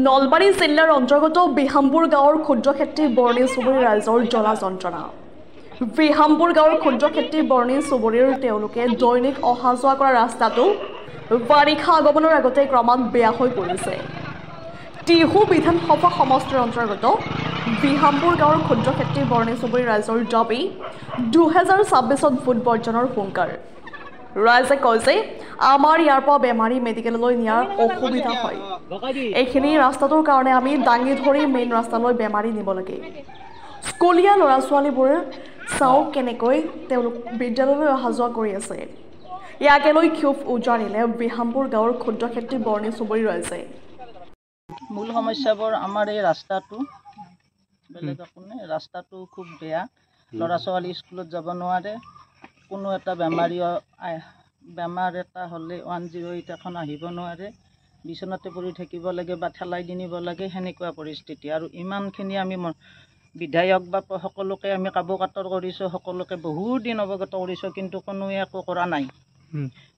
নলবাৰী জিলাৰ অন্তৰ্গত বিহামপুৰ গাঁৱৰ ক্ষুদ্ৰ খেতি বৰ্ণী চুবুৰীৰ ৰাইজৰ জ্বলা যন্ত্ৰণা। বিহামপুৰ গাঁৱৰ ক্ষুদ্ৰ খেতি বৰ্ণী চুবুৰীৰ তেওঁলোকে দৈনিক অহা যোৱা কৰা ৰাস্তাটো বাৰিষা আগমনৰ আগতে ক্ৰমাৎ বেয়া হৈ পৰিছে। টিহু বিধানসভা সমষ্টিৰ অন্তৰ্গত বিহামপুৰ গাঁৱৰ ক্ষুদ্ৰ খেতি বৰ্ণী চুবুৰীৰ ৰাইজৰ দাবী 2026ত ভোট বৰ্জনৰ হুংকাৰ। ৰাইজে কয় যে আমাৰ ইয়াৰ পৰা বেমাৰী মেডিকেললৈ নিয়াৰ অসুবিধা হয়। এইখিনি ৰাস্তাটোৰ কাৰণে আমি দাঙি ধৰি মেইন ৰাস্তালৈ বেমাৰী নিব লাগে। স্কুলীয়া ল'ৰা ছোৱালীবোৰ চাওঁ কেনেকৈ তেওঁলোক বিদ্যালয়লৈ অহা যোৱা কৰি আছে। ইয়াকে লৈ ক্ষোভ উজাৰিলে বিহামপুৰ গাঁৱৰ ক্ষুদ্ৰ খেতি বৰ্ণী চুবুৰীৰ ৰাইজে। মূল সমস্যাবোৰ আমাৰ এই ৰাস্তাটো, বেলেগ একো নাই। ৰাস্তাটো খুব বেয়া, ল'ৰা ছোৱালী স্কুলত যাব নোৱাৰে। কোনো এটা বেমাৰ এটা হ'লে 108 এখন আহিব নোৱাৰে, বিচনাতে পৰি থাকিব লাগে বা ঠেলাই দি নিব লাগে, সেনেকুৱা পৰিস্থিতি। আৰু ইমানখিনি আমি বিধায়ক বা সকলোকে আমি কাবৌ কাতৰ কৰিছোঁ, সকলোকে বহুত দিন অৱগত কৰিছোঁ, কিন্তু কোনোৱে একো কৰা নাই।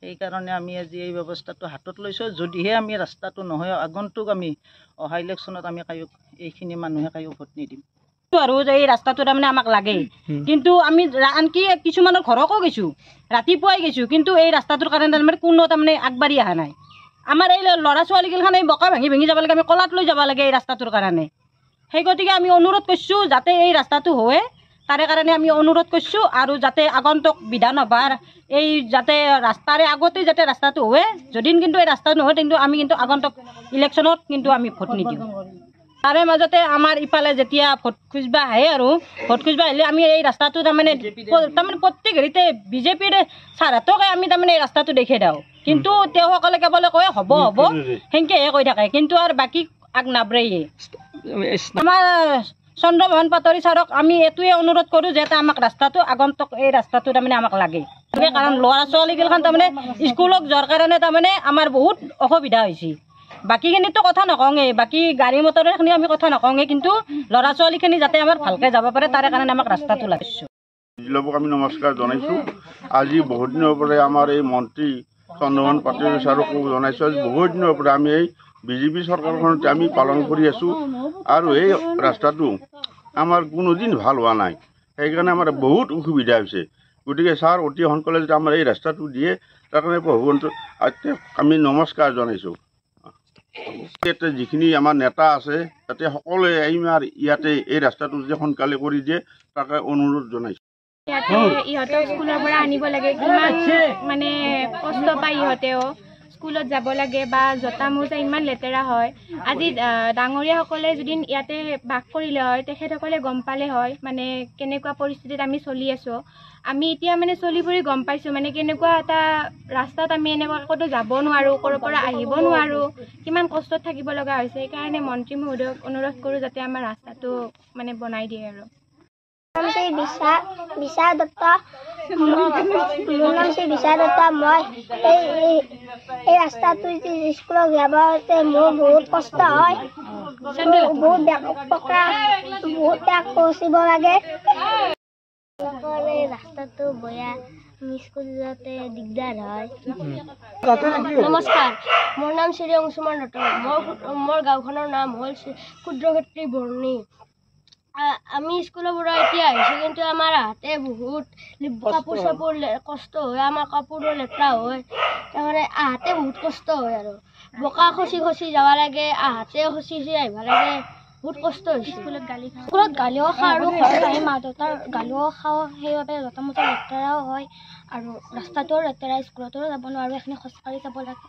সেইকাৰণে আমি আজি এই ব্যৱস্থাটো হাতত লৈছোঁ। যদিহে আমি ৰাস্তাটো নহয়, আগন্তুক আমি অহা ইলেকশ্যনত আমি কায়ো এইখিনি মানুহে কায়ো ভোট নিদিম। আৰু এই ৰাস্তাটো তাৰমানে আমাক লাগে, কিন্তু আমি আনকি কিছুমানৰ ঘৰকো গৈছোঁ, ৰাতিপুৱাই গৈছোঁ, কিন্তু এই ৰাস্তাটোৰ কাৰণে তাৰমানে কোনো তাৰমানে আগবাঢ়ি অহা নাই। আমাৰ এই ল'ৰা ছোৱালীগিলাখান এই বোকা ভাঙি ভাঙি যাব লাগে, আমি কলাত লৈ যাব লাগে এই ৰাস্তাটোৰ কাৰণে। সেই গতিকে আমি অনুৰোধ কৰিছোঁ যাতে এই ৰাস্তাটো হয়, তাৰে কাৰণে আমি অনুৰোধ কৰিছোঁ। আৰু যাতে আগন্তুক বিধানসভাৰ এই যাতে ৰাস্তাৰে আগতেই যাতে ৰাস্তাটো হয়, যদি কিন্তু এই ৰাস্তা নহয় কিন্তু আমি কিন্তু আগন্তুক ইলেকশ্যনত কিন্তু আমি ভোট নিদিওঁ। তাৰে মাজতে আমাৰ ইফালে যেতিয়া ভোট খুজিবা আহে, আৰু ভোট খুজিবা আহিলে আমি এই ৰাস্তাটো তাৰমানে প্ৰত্যেক হেৰিতে বিজেপিৰ চাৰহতকে আমি তাৰমানে এই ৰাস্তাটো দেখি দিওঁ, কিন্তু তেওঁসকলে কেৱল কয় হ'ব হ'ব সেনেকৈহে কৈ থাকে, কিন্তু আৰু বাকী আগ নাবঢ়েয়ে। আমাৰ চন্দ্ৰমোহন পাটোৱাৰী ছাৰক আমি এইটোৱে অনুৰোধ কৰোঁ যে আমাক ৰাস্তাটো আগন্তুক এই ৰাস্তাটো তাৰমানে আমাক লাগে। কাৰণ ল'ৰা ছোৱালীগিলাখান তাৰমানে স্কুলত যোৱাৰ কাৰণে তাৰমানে আমাৰ বহুত অসুবিধা হৈছে। বাকীখিনিতো কথা নকওঁৱে, বাকী গাড়ী মটৰখিনি আমি কথা নকওঁৱে, কিন্তু ল'ৰা ছোৱালীখিনি যাতে আমাৰ ভালকৈ যাব পাৰে তাৰে কাৰণে আমাক ৰাস্তাটো লাগিছোঁ। জিলাপক আমি নমস্কাৰ জনাইছোঁ। আজি বহুত দিনৰ পৰা আমাৰ এই মন্ত্ৰী চন্দ্ৰমোহন পাটোৱাৰী ছাৰকো জনাইছোঁ। আজি বহুত দিনৰ পৰা আমি এই বিজেপি চৰকাৰখনতে আমি পালন কৰি আছোঁ, আৰু এই ৰাস্তাটো আমাৰ কোনোদিন ভাল হোৱা নাই। সেইকাৰণে আমাৰ বহুত অসুবিধা হৈছে। গতিকে ছাৰ অতি সোনকালে যদি আমাৰ এই ৰাস্তাটো দিয়ে, তাৰ কাৰণে ভগৱন্ত আমি নমস্কাৰ জনাইছোঁ। ইয়াতে যিখিনি আমাৰ নেতা আছে তাতে সকলোৱে আমাৰ ইয়াতে এই ৰাস্তাটো যে সোনকালে কৰি দিয়ে তাকে অনুৰোধ জনাইছোঁ। ইহঁতক স্কুলৰ পৰা আনিব লাগে, কিমান মানে কষ্ট পায় ইহঁতেও। স্কুলত যাব লাগে বা জোতা মোজা ইমান লেতেৰা হয়। আজি ডাঙৰীয়াসকলে যদি ইয়াতে বাস কৰিলে হয়, তেখেতসকলে গম পালে হয় মানে কেনেকুৱা পৰিস্থিতিত আমি চলি আছোঁ। আমি এতিয়া মানে চলি ফুৰি গম পাইছোঁ মানে কেনেকুৱা এটা ৰাস্তাত আমি এনেকুৱা ক'তো যাব নোৱাৰোঁ, ক'ৰ পৰা আহিব নোৱাৰোঁ, কিমান কষ্টত থাকিব লগা হৈছে। সেইকাৰণে মন্ত্ৰী মহোদয়ক অনুৰোধ কৰোঁ যাতে আমাৰ ৰাস্তাটো মানে বনাই দিয়ে। আৰু মোৰ নাম শ্ৰী বিশা দত্ত। মই এই ৰাস্তাটো স্কুলত যাবতে মোৰ বহুত কষ্ট হয়, বহুত খচিব লাগে। ৰাস্তাটো বেয়া, স্কুল যাওঁতে দিগদাৰ হয়। নমস্কাৰ, মোৰ নাম শ্ৰী অংশুমান দত্ত। মোৰ গাঁওখনৰ নাম হ'ল ক্ষুদ্ৰ খেতি বৰ্ণী। আমি স্কুলৰ পৰা এতিয়া আহিছোঁ, কিন্তু আমাৰ হাতে বহুত কাপোৰ চাপোৰ কষ্ট হয়, আমাৰ কাপোৰো লেতেৰা হয়, তাৰমানে আহাতে বহুত কষ্ট হয়। আৰু বোকা খচি খচি যাব লাগে, আহাতে খচি খচি আহিব লাগে, বহুত কষ্ট হৈছে। স্কুলত গালিও খাওঁ, আৰু ঘৰত আহি মা দেউতাৰ গালিও খাওঁ। সেইবাবে জোতা মোজা লেতেৰাও হয়, আৰু ৰাস্তাটোও লেতেৰা, স্কুলতো যাব নোৱাৰোঁ, এইখিনি খোজকাঢ়ি যাব লাগে।